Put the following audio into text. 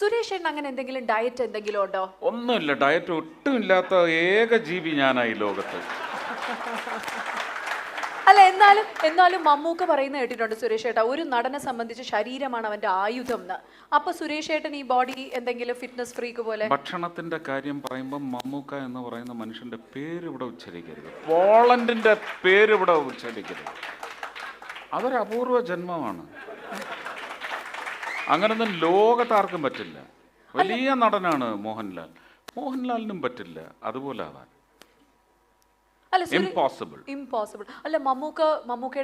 സുരേഷ് ഏട്ടൻ അങ്ങനെ എന്തെങ്കിലും ഡയറ്റ് എന്തെങ്കിലും ഉണ്ടോ? ഒന്നുമില്ല, ഡയറ്റ് ഒട്ടും ഇല്ലാത്ത ഏക ജീവി ഞാനായി ലോകത്ത്. അല്ല, എന്നാലും മമ്മൂക്ക പറയുന്ന കേട്ടിട്ടുണ്ട് സുരേഷ് ഏട്ടാ, ഒരു നടനെ സംബന്ധിച്ച് ശരീരമാണ് അവന്റെ ആയുധം എന്ന്. അപ്പൊ സുരേഷ് ഏട്ടൻ ഈ ബോഡി എന്തെങ്കിലും ഫിറ്റ്നസ് ഫ്രീക്ക് പോലെ? ഭക്ഷണത്തിന്റെ കാര്യം പറയുമ്പോൾ മമ്മൂക്ക എന്ന് പറയുന്ന മനുഷ്യന്റെ പേര് ഇവിടെ ഉച്ചരിക്കരുത്, പോളണ്ടിന്റെ പേര് ഇവിടെ ഉച്ചരിക്കരുത്. അതൊരു അപൂർവ ജന്മമാണ്. അങ്ങനൊന്നും ലോകത്താർക്കും പറ്റില്ല. വലിയ നടനാണ് മോഹൻലാൽ, മോഹൻലാലിനും പറ്റില്ല അതുപോലെ ആവാൻ. അല്ല, ഇംപോസിബിൾ. അല്ല, മമ്മൂക്കയുടെ